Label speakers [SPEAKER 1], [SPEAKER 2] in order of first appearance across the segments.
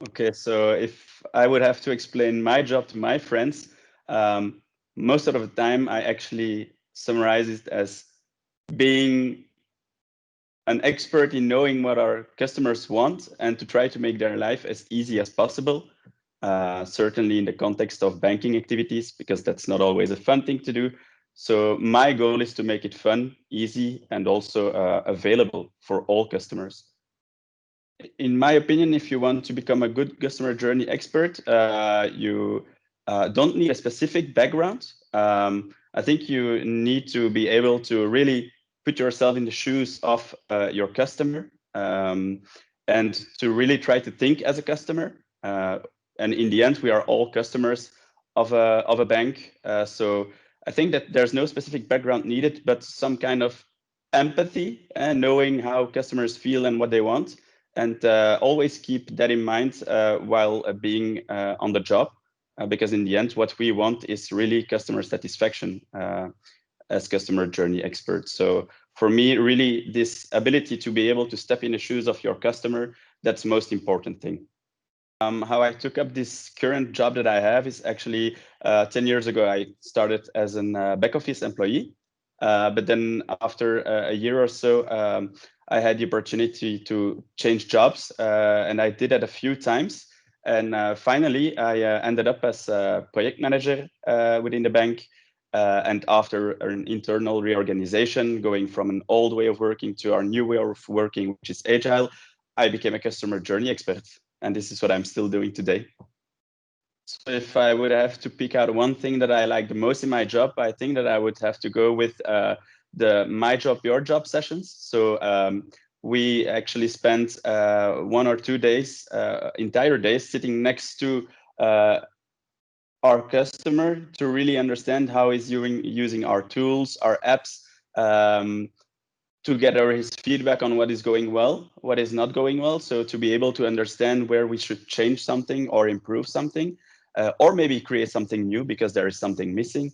[SPEAKER 1] Okay, so if I would have to explain my job to my friends, um, most of the time I actually summarize it as being an expert in knowing what our customers want and to try to make their life as easy as possible. Certainly in the context of banking activities, because that's not always a fun thing to do. So my goal is to make it fun, easy, and also available for all customers. In my opinion, if you want to become a good customer journey expert, you don't need a specific background. I think you need to be able to really put yourself in the shoes of your customer, and to really try to think as a customer. And in the end, we are all customers of a bank. So I think that there's no specific background needed, but some kind of empathy and knowing how customers feel and what they want, and always keep that in mind while being on the job, because in the end what we want is really customer satisfaction as customer journey experts. So for me, really, this ability to be able to step in the shoes of your customer, that's the most important thing. How I took up this current job that I have is actually 10 years ago I started as a back office employee. But then after a year or so, I had the opportunity to change jobs, and I did that a few times. And finally, I ended up as a project manager within the bank. And after an internal reorganization, going from an old way of working to our new way of working, which is agile, I became a customer journey expert. And this is what I'm still doing today. So if I would have to pick out one thing that I like the most in my job, I think that I would have to go with the My Job, Your Job sessions. So we actually spent 1 or 2 days, entire days, sitting next to our customer to really understand how he's using our tools, our apps, to gather his feedback on what is going well, what is not going well. So to be able to understand where we should change something or improve something, or maybe create something new because there is something missing.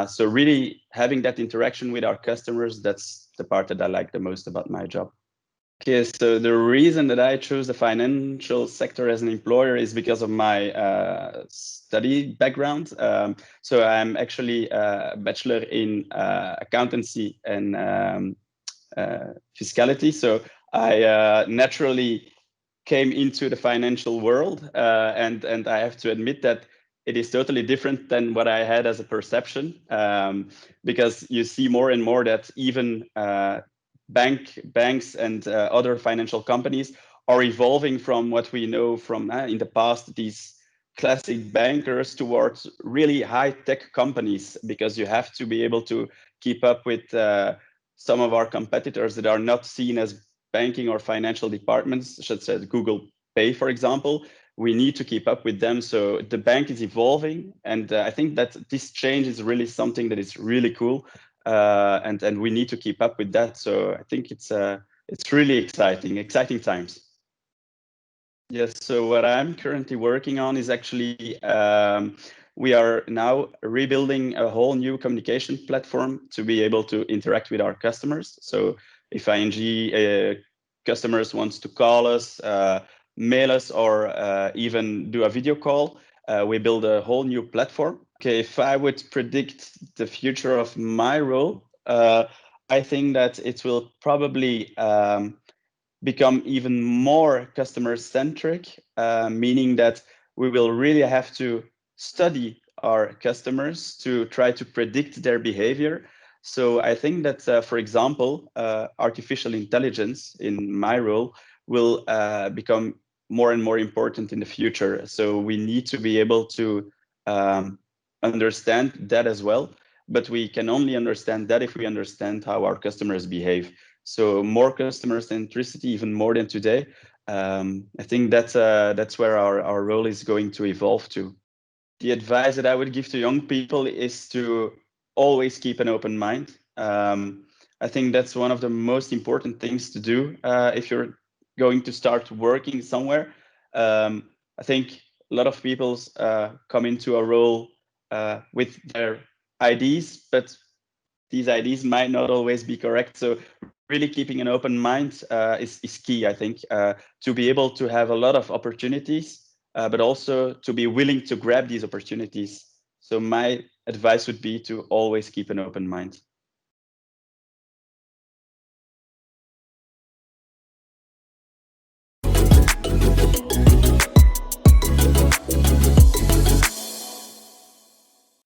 [SPEAKER 1] So really having that interaction with our customers, that's the part that I like the most about my job. Okay, so the reason that I chose the financial sector as an employer is because of my study background. So I'm actually a bachelor in accountancy and fiscality. So I naturally came into the financial world, and I have to admit that it is totally different than what I had as a perception, because you see more and more that even banks and other financial companies are evolving from what we know from in the past, these classic bankers, towards really high tech companies, because you have to be able to keep up with some of our competitors that are not seen as banking or financial departments, such as Google Pay, for example. We need to keep up with them. So the bank is evolving, and I think that this change is really something that is really cool, and we need to keep up with that. So I think it's really exciting times. Yes. So what I'm currently working on is actually we are now rebuilding a whole new communication platform to be able to interact with our customers. So if ING customers wants to call us, mail us, or even do a video call, we build a whole new platform. Okay, if I would predict the future of my role, I think that it will probably become even more customer centric, meaning that we will really have to study our customers to try to predict their behavior. So I think that, for example, artificial intelligence in my role will become more and more important in the future. So we need to be able to understand that as well. But we can only understand that if we understand how our customers behave. So more customer centricity, even more than today. I think that's where our role is going to evolve to. The advice that I would give to young people is to always keep an open mind. I think that's one of the most important things to do if you're going to start working somewhere. I think a lot of people come into a role with their ideas, but these ideas might not always be correct. So really keeping an open mind is key, I think, to be able to have a lot of opportunities, but also to be willing to grab these opportunities. So my advice would be to always keep an open mind.